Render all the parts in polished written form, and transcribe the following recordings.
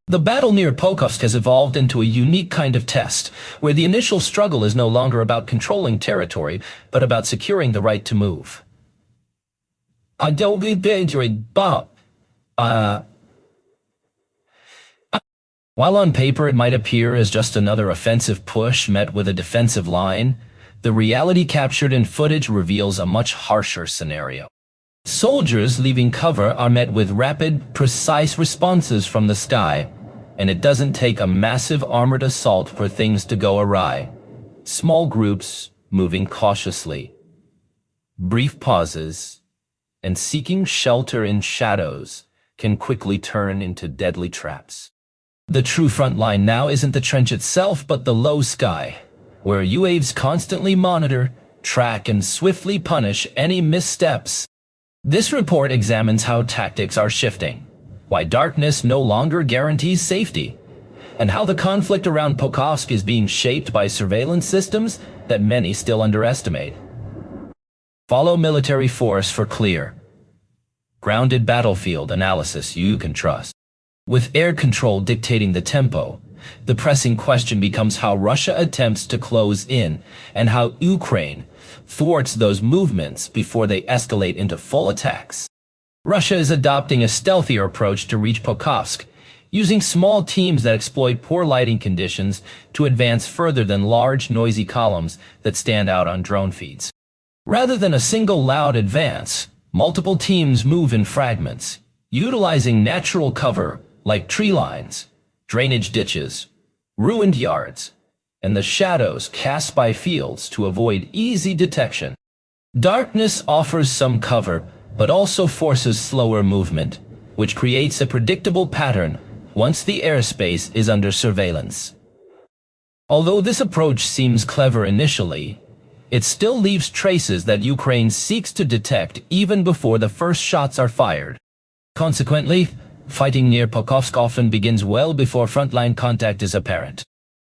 The battle near Pokovsk has evolved into a unique kind of test, where the initial struggle is no longer about controlling territory, but about securing the right to move. While on paper it might appear as just another offensive push met with a defensive line, the reality captured in footage reveals a much harsher scenario. Soldiers leaving cover are met with rapid, precise responses from the sky, and it doesn't take a massive armored assault for things to go awry. Small groups moving cautiously, brief pauses, and seeking shelter in shadows can quickly turn into deadly traps. The true front line now isn't the trench itself, but the low sky, where UAVs constantly monitor, track, and swiftly punish any missteps. This report examines how tactics are shifting, why darkness no longer guarantees safety, and how the conflict around Pokovsk is being shaped by surveillance systems that many still underestimate. Follow military force for clear, grounded battlefield analysis you can trust. With air control dictating the tempo, the pressing question becomes how Russia attempts to close in and how Ukraine thwarts those movements before they escalate into full attacks. Russia is adopting a stealthier approach to reach Pokovsk, using small teams that exploit poor lighting conditions to advance further than large, noisy columns that stand out on drone feeds. Rather than a single loud advance, multiple teams move in fragments, utilizing natural cover like tree lines, drainage ditches, ruined yards, and the shadows cast by fields to avoid easy detection. Darkness offers some cover, but also forces slower movement, which creates a predictable pattern once the airspace is under surveillance. Although this approach seems clever initially, it still leaves traces that Ukraine seeks to detect even before the first shots are fired. Consequently, fighting near Pokovsk often begins well before frontline contact is apparent.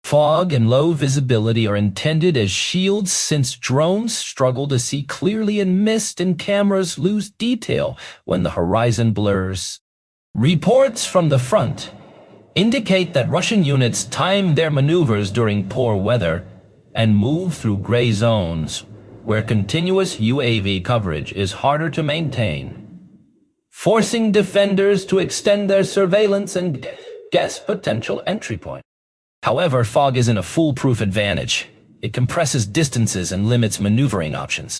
Fog and low visibility are intended as shields since drones struggle to see clearly in mist and cameras lose detail when the horizon blurs. Reports from the front indicate that Russian units time their maneuvers during poor weather and move through gray zones where continuous UAV coverage is harder to maintain, forcing defenders to extend their surveillance and guess potential entry point. However, fog isn't a foolproof advantage. It compresses distances and limits maneuvering options.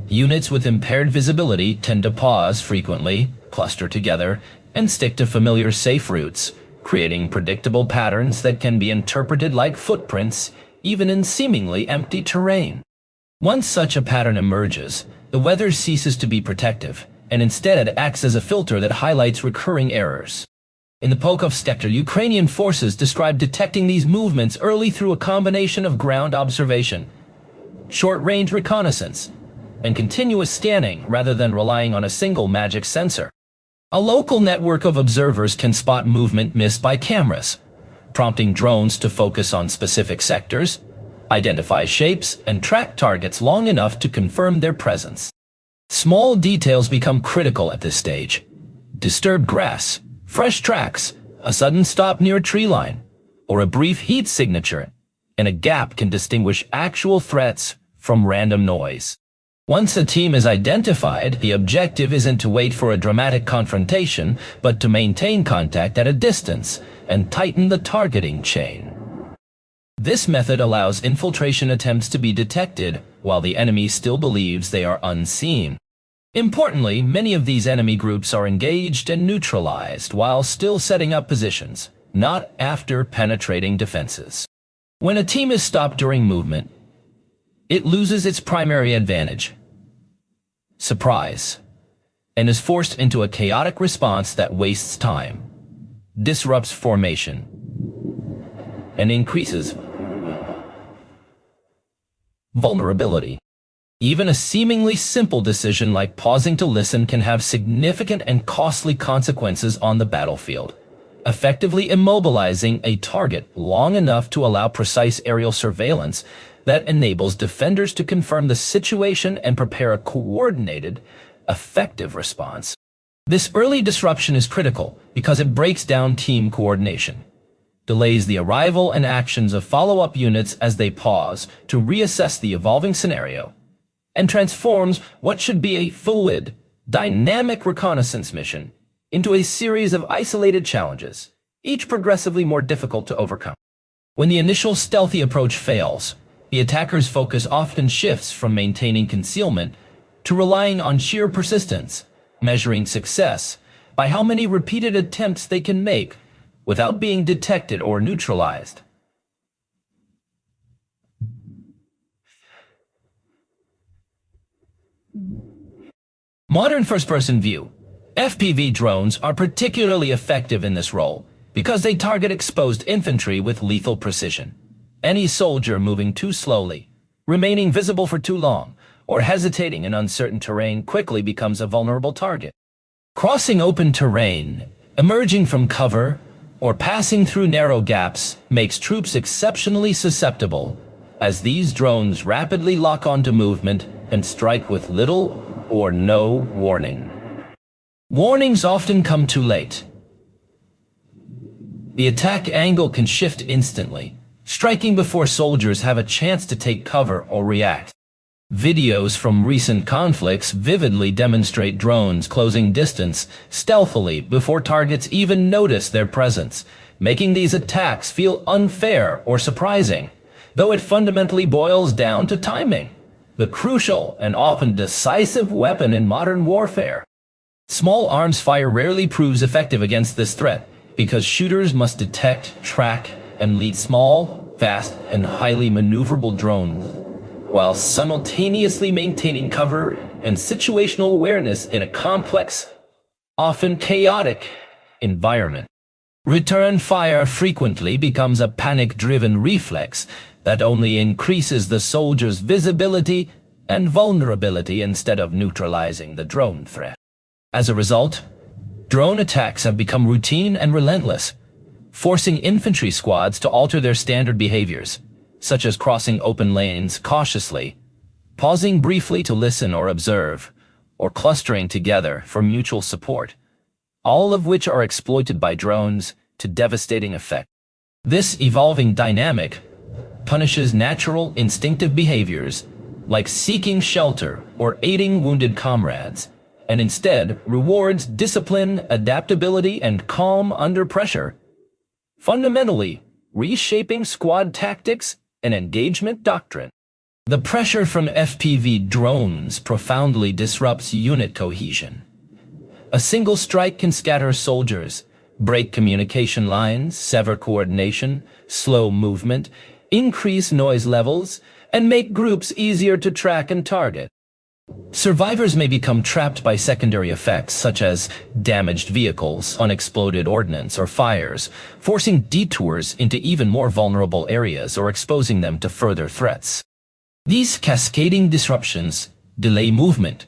Units with impaired visibility tend to pause frequently, cluster together, and stick to familiar safe routes, creating predictable patterns that can be interpreted like footprints, even in seemingly empty terrain. Once such a pattern emerges, the weather ceases to be protective, and instead acts as a filter that highlights recurring errors. In the Pokovsk sector, Ukrainian forces describe detecting these movements early through a combination of ground observation, short-range reconnaissance, and continuous scanning rather than relying on a single magic sensor. A local network of observers can spot movement missed by cameras, prompting drones to focus on specific sectors, identify shapes, and track targets long enough to confirm their presence. Small details become critical at this stage. Disturbed grass, fresh tracks, a sudden stop near a tree line, or a brief heat signature, and a gap can distinguish actual threats from random noise. Once a team is identified, the objective isn't to wait for a dramatic confrontation, but to maintain contact at a distance and tighten the targeting chain. This method allows infiltration attempts to be detected while the enemy still believes they are unseen. Importantly, many of these enemy groups are engaged and neutralized while still setting up positions, not after penetrating defenses. When a team is stopped during movement, it loses its primary advantage, surprise, and is forced into a chaotic response that wastes time, disrupts formation, and increases vulnerability. Even a seemingly simple decision like pausing to listen can have significant and costly consequences on the battlefield, effectively immobilizing a target long enough to allow precise aerial surveillance that enables defenders to confirm the situation and prepare a coordinated, effective response. This early disruption is critical because it breaks down team coordination, delays the arrival and actions of follow-up units as they pause to reassess the evolving scenario, and transforms what should be a fluid, dynamic reconnaissance mission into a series of isolated challenges, each progressively more difficult to overcome. When the initial stealthy approach fails, the attacker's focus often shifts from maintaining concealment to relying on sheer persistence, measuring success by how many repeated attempts they can make without being detected or neutralized. Modern first-person view. FPV drones are particularly effective in this role because they target exposed infantry with lethal precision. Any soldier moving too slowly, remaining visible for too long, or hesitating in uncertain terrain quickly becomes a vulnerable target. Crossing open terrain, emerging from cover, or passing through narrow gaps makes troops exceptionally susceptible, as these drones rapidly lock onto movement and strike with little or no warning. Warnings often come too late. The attack angle can shift instantly, striking before soldiers have a chance to take cover or react. Videos from recent conflicts vividly demonstrate drones closing distance stealthily before targets even notice their presence, making these attacks feel unfair or surprising, though it fundamentally boils down to timing, the crucial and often decisive weapon in modern warfare. Small arms fire rarely proves effective against this threat because shooters must detect, track, and lead small, fast, and highly maneuverable drones, while simultaneously maintaining cover and situational awareness in a complex, often chaotic, environment. Return fire frequently becomes a panic-driven reflex that only increases the soldier's visibility and vulnerability instead of neutralizing the drone threat. As a result, drone attacks have become routine and relentless, forcing infantry squads to alter their standard behaviors, such as crossing open lanes cautiously, pausing briefly to listen or observe, or clustering together for mutual support, all of which are exploited by drones to devastating effect. This evolving dynamic punishes natural, instinctive behaviors like seeking shelter or aiding wounded comrades, and instead rewards discipline, adaptability, and calm under pressure, fundamentally reshaping squad tactics and engagement doctrine. The pressure from FPV drones profoundly disrupts unit cohesion. A single strike can scatter soldiers, break communication lines, sever coordination, slow movement, increase noise levels, and make groups easier to track and target. Survivors may become trapped by secondary effects such as damaged vehicles, unexploded ordnance, or fires, forcing detours into even more vulnerable areas or exposing them to further threats. These cascading disruptions delay movement,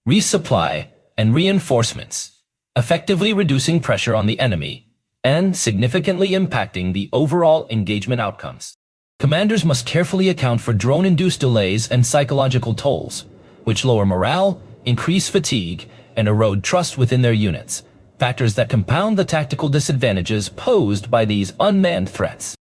resupply, and reinforcements, effectively reducing pressure on the enemy and significantly impacting the overall engagement outcomes. Commanders must carefully account for drone-induced delays and psychological tolls, which lower morale, increase fatigue, and erode trust within their units, factors that compound the tactical disadvantages posed by these unmanned threats.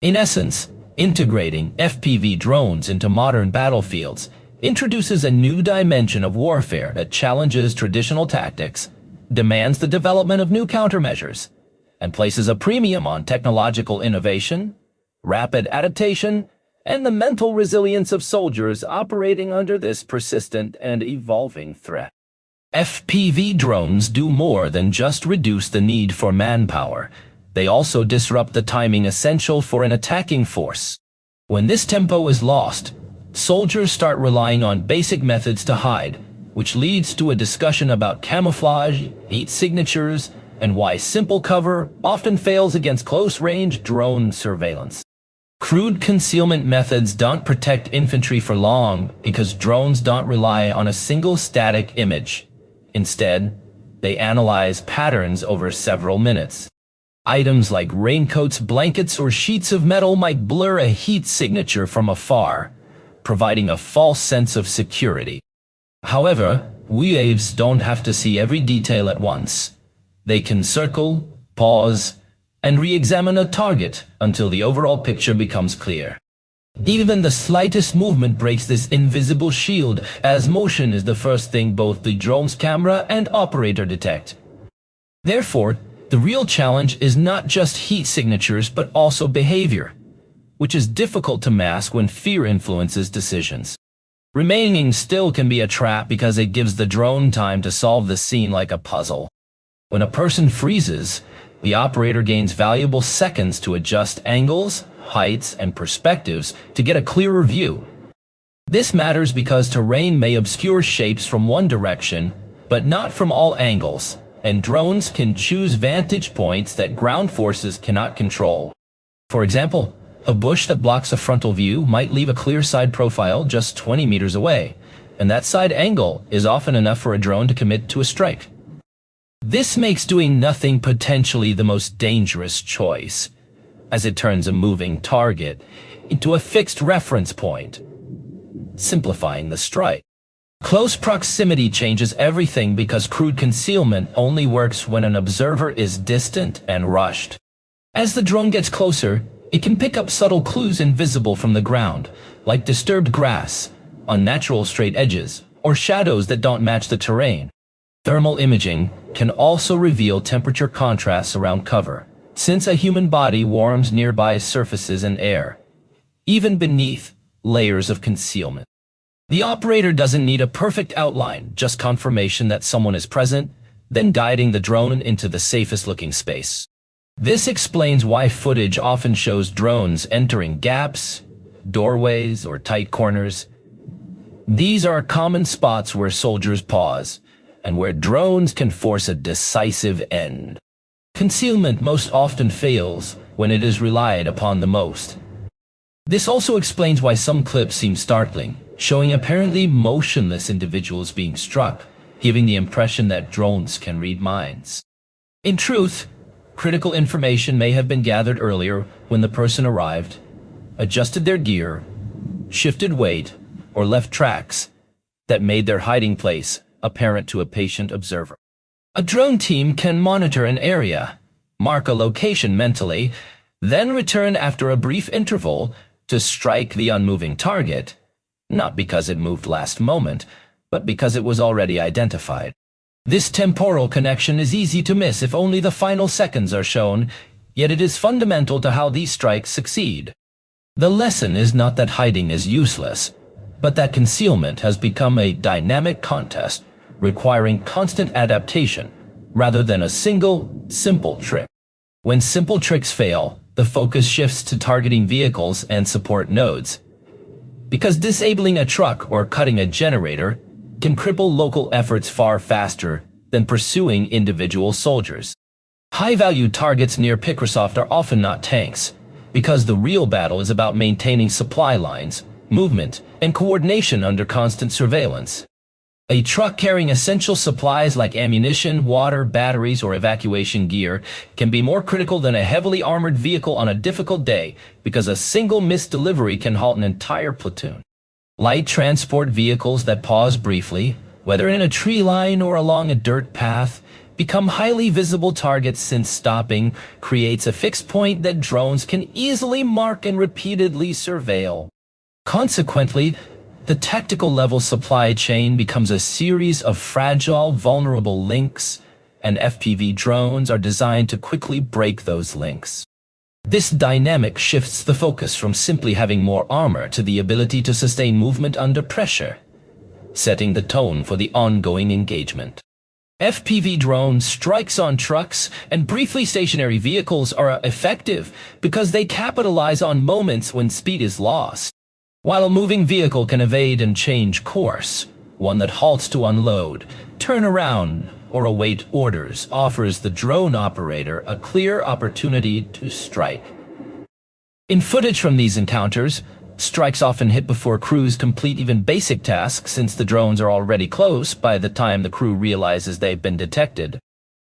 In essence, integrating FPV drones into modern battlefields introduces a new dimension of warfare that challenges traditional tactics, demands the development of new countermeasures, and places a premium on technological innovation, rapid adaptation, and the mental resilience of soldiers operating under this persistent and evolving threat. FPV drones do more than just reduce the need for manpower. They also disrupt the timing essential for an attacking force. When this tempo is lost, soldiers start relying on basic methods to hide, which leads to a discussion about camouflage, heat signatures, and why simple cover often fails against close-range drone surveillance. Crude concealment methods don't protect infantry for long because drones don't rely on a single static image. Instead, they analyze patterns over several minutes. Items like raincoats, blankets, or sheets of metal might blur a heat signature from afar, providing a false sense of security. However, Waves don't have to see every detail at once. They can circle, pause, and re-examine a target until the overall picture becomes clear. Even the slightest movement breaks this invisible shield, as motion is the first thing both the drone's camera and operator detect. Therefore, the real challenge is not just heat signatures but also behavior, which is difficult to mask when fear influences decisions. Remaining still can be a trap because it gives the drone time to solve the scene like a puzzle. When a person freezes, the operator gains valuable seconds to adjust angles, heights, and perspectives to get a clearer view. This matters because terrain may obscure shapes from one direction, but not from all angles, and drones can choose vantage points that ground forces cannot control. For example, a bush that blocks a frontal view might leave a clear side profile just 20 meters away, and that side angle is often enough for a drone to commit to a strike. This makes doing nothing potentially the most dangerous choice, as it turns a moving target into a fixed reference point, simplifying the strike. Close proximity changes everything because crude concealment only works when an observer is distant and rushed. As the drone gets closer, it can pick up subtle clues invisible from the ground, like disturbed grass, unnatural straight edges, or shadows that don't match the terrain. Thermal imaging can also reveal temperature contrasts around cover, since a human body warms nearby surfaces and air, even beneath layers of concealment. The operator doesn't need a perfect outline, just confirmation that someone is present, then guiding the drone into the safest looking space. This explains why footage often shows drones entering gaps, doorways, or tight corners. These are common spots where soldiers pause, and where drones can force a decisive end. Concealment most often fails when it is relied upon the most. This also explains why some clips seem startling, showing apparently motionless individuals being struck, giving the impression that drones can read minds. In truth, critical information may have been gathered earlier when the person arrived, adjusted their gear, shifted weight, or left tracks that made their hiding place apparent to a patient observer. A drone team can monitor an area, mark a location mentally, then return after a brief interval to strike the unmoving target, not because it moved last moment, but because it was already identified. This temporal connection is easy to miss if only the final seconds are shown, yet it is fundamental to how these strikes succeed. The lesson is not that hiding is useless, but that concealment has become a dynamic contest requiring constant adaptation rather than a single, simple trick. When simple tricks fail, the focus shifts to targeting vehicles and support nodes, because disabling a truck or cutting a generator can cripple local efforts far faster than pursuing individual soldiers. High-value targets near Microsoft are often not tanks, because the real battle is about maintaining supply lines, movement, and coordination under constant surveillance. A truck carrying essential supplies like ammunition, water, batteries, or evacuation gear can be more critical than a heavily armored vehicle on a difficult day because a single missed delivery can halt an entire platoon. Light transport vehicles that pause briefly, whether in a tree line or along a dirt path, become highly visible targets since stopping creates a fixed point that drones can easily mark and repeatedly surveil. Consequently, the tactical level supply chain becomes a series of fragile, vulnerable links, and FPV drones are designed to quickly break those links. This dynamic shifts the focus from simply having more armor to the ability to sustain movement under pressure, setting the tone for the ongoing engagement. FPV drone strikes on trucks and briefly stationary vehicles are effective because they capitalize on moments when speed is lost. While a moving vehicle can evade and change course, one that halts to unload, turn around, or await orders offers the drone operator a clear opportunity to strike. In footage from these encounters, strikes often hit before crews complete even basic tasks since the drones are already close by the time the crew realizes they've been detected.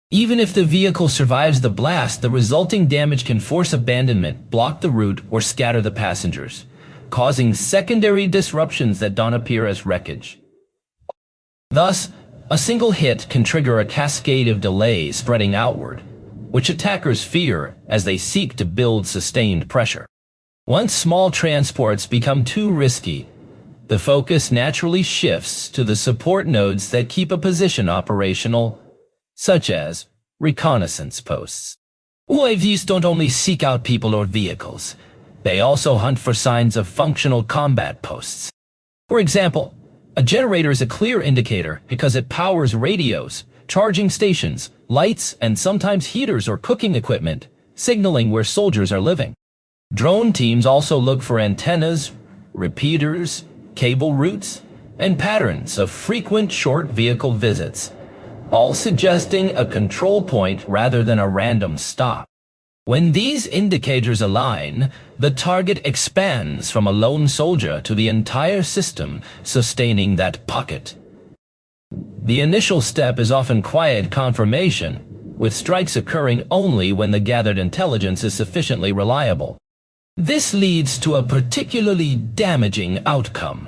Even if the vehicle survives the blast, the resulting damage can force abandonment, block the route, or scatter the passengers, causing secondary disruptions that don't appear as wreckage. Thus, A single hit can trigger a cascade of delays spreading outward, which attackers fear as they seek to build sustained pressure. Once small transports become too risky, the focus naturally shifts to the support nodes that keep a position operational, such as reconnaissance posts. UAVs don't only seek out people or vehicles, they also hunt for signs of functional combat posts. For example, a generator is a clear indicator because it powers radios, charging stations, lights, and sometimes heaters or cooking equipment, signaling where soldiers are living. Drone teams also look for antennas, repeaters, cable routes, and patterns of frequent short vehicle visits, all suggesting a control point rather than a random stop. When these indicators align, the target expands from a lone soldier to the entire system, sustaining that pocket. The initial step is often quiet confirmation, with strikes occurring only when the gathered intelligence is sufficiently reliable. This leads to a particularly damaging outcome,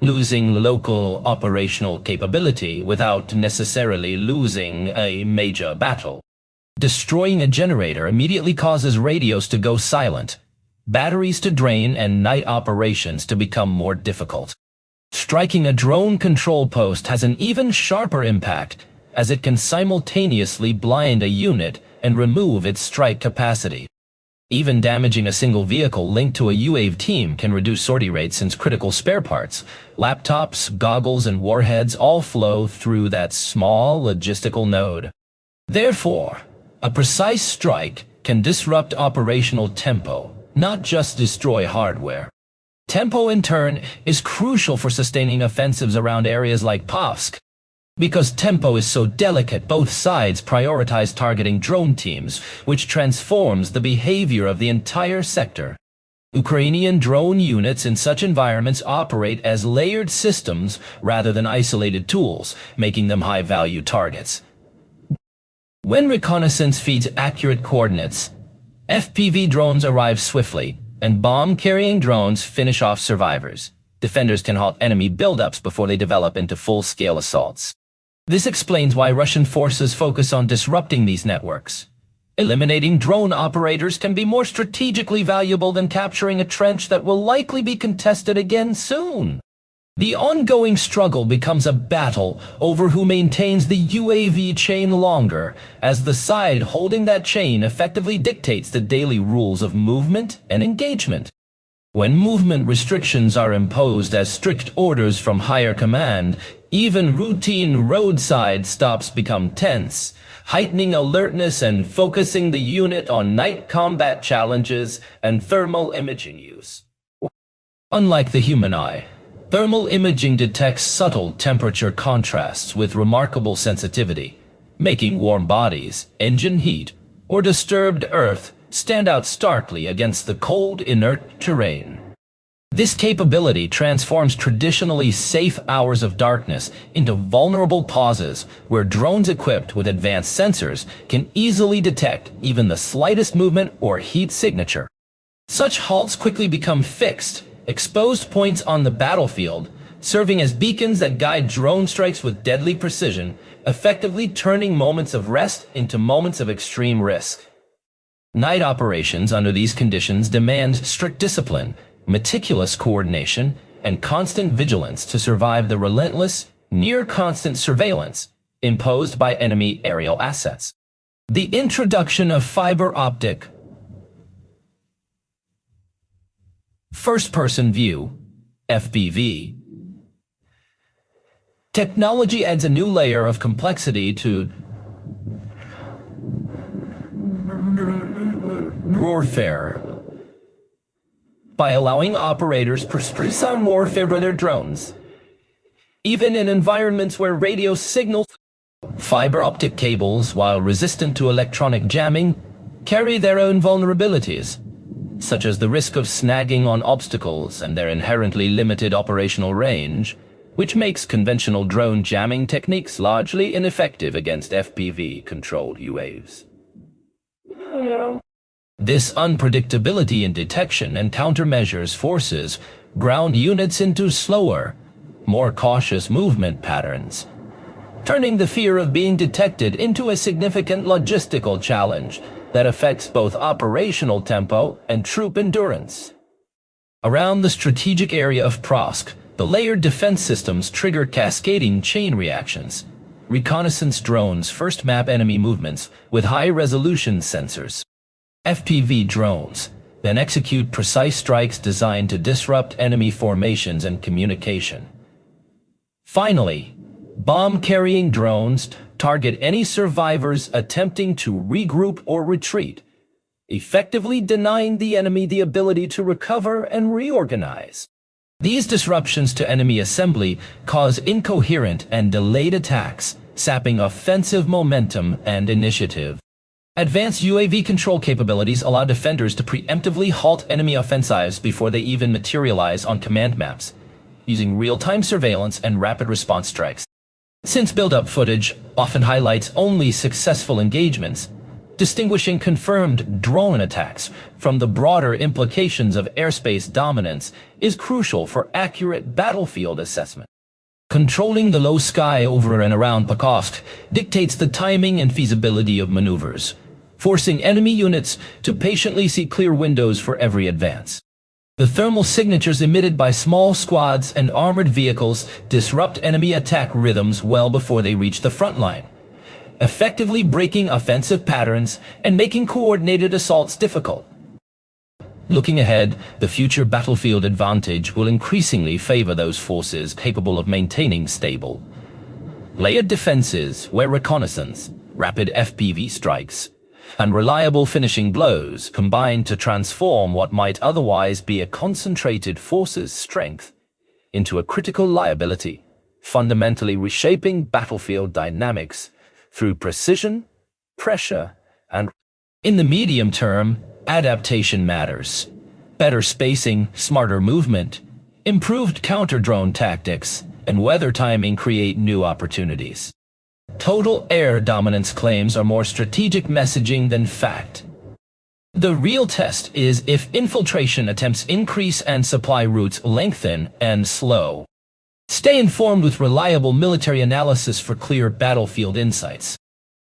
losing local operational capability without necessarily losing a major battle. Destroying a generator immediately causes radios to go silent, batteries to drain, and night operations to become more difficult. Striking a drone control post has an even sharper impact, as it can simultaneously blind a unit and remove its strike capacity. Even damaging a single vehicle linked to a UAV team can reduce sortie rates since critical spare parts, laptops, goggles, and warheads all flow through that small logistical node. Therefore, a precise strike can disrupt operational tempo, not just destroy hardware. Tempo, in turn, is crucial for sustaining offensives around areas like Pokovsk. Because tempo is so delicate, both sides prioritize targeting drone teams, which transforms the behavior of the entire sector. Ukrainian drone units in such environments operate as layered systems rather than isolated tools, making them high-value targets. When reconnaissance feeds accurate coordinates, FPV drones arrive swiftly, and bomb-carrying drones finish off survivors. Defenders can halt enemy buildups before they develop into full-scale assaults. This explains why Russian forces focus on disrupting these networks. Eliminating drone operators can be more strategically valuable than capturing a trench that will likely be contested again soon. The ongoing struggle becomes a battle over who maintains the UAV chain longer, as the side holding that chain effectively dictates the daily rules of movement and engagement. When movement restrictions are imposed as strict orders from higher command, even routine roadside stops become tense, heightening alertness and focusing the unit on night combat challenges and thermal imaging use. Unlike the human eye, thermal imaging detects subtle temperature contrasts with remarkable sensitivity, making warm bodies, engine heat, or disturbed earth stand out starkly against the cold, inert terrain. This capability transforms traditionally safe hours of darkness into vulnerable pauses where drones equipped with advanced sensors can easily detect even the slightest movement or heat signature. Such halts quickly become fixed, exposed points on the battlefield, serving as beacons that guide drone strikes with deadly precision, effectively turning moments of rest into moments of extreme risk. Night operations under these conditions demand strict discipline, meticulous coordination, and constant vigilance to survive the relentless, near-constant surveillance imposed by enemy aerial assets. The introduction of fiber optic first-person view, FPV, technology adds a new layer of complexity to warfare by allowing operators precision warfare with their drones. Even in environments where radio signals, fiber optic cables, while resistant to electronic jamming, carry their own vulnerabilities, such as the risk of snagging on obstacles and their inherently limited operational range, which makes conventional drone jamming techniques largely ineffective against FPV-controlled UAVs. This unpredictability in detection and countermeasures forces ground units into slower, more cautious movement patterns. turning the fear of being detected into a significant logistical challenge that affects both operational tempo and troop endurance. Around the strategic area of Pokovsk, the layered defense systems trigger cascading chain reactions. Reconnaissance drones first map enemy movements with high-resolution sensors. FPV drones then execute precise strikes designed to disrupt enemy formations and communication. Finally, bomb-carrying drones target any survivors attempting to regroup or retreat, effectively denying the enemy the ability to recover and reorganize. These disruptions to enemy assembly cause incoherent and delayed attacks, sapping offensive momentum and initiative. Advanced UAV control capabilities allow defenders to preemptively halt enemy offensives before they even materialize on command maps, using real-time surveillance and rapid response strikes. Since build-up footage often highlights only successful engagements, distinguishing confirmed drone attacks from the broader implications of airspace dominance is crucial for accurate battlefield assessment. Controlling the low sky over and around Pokovsk dictates the timing and feasibility of maneuvers, forcing enemy units to patiently see clear windows for every advance. The thermal signatures emitted by small squads and armored vehicles disrupt enemy attack rhythms well before they reach the front line, effectively breaking offensive patterns and making coordinated assaults difficult. Looking ahead, the future battlefield advantage will increasingly favor those forces capable of maintaining stable, layered defenses where reconnaissance, rapid FPV strikes, and reliable finishing blows combine to transform what might otherwise be a concentrated force's strength into a critical liability, fundamentally reshaping battlefield dynamics through precision, pressure, and in the medium term, adaptation matters. Better spacing, smarter movement, improved counter-drone tactics, and weather timing create new opportunities. Total air dominance claims are more strategic messaging than fact. The real test is if infiltration attempts increase and supply routes lengthen and slow. Stay informed with reliable military analysis for clear battlefield insights.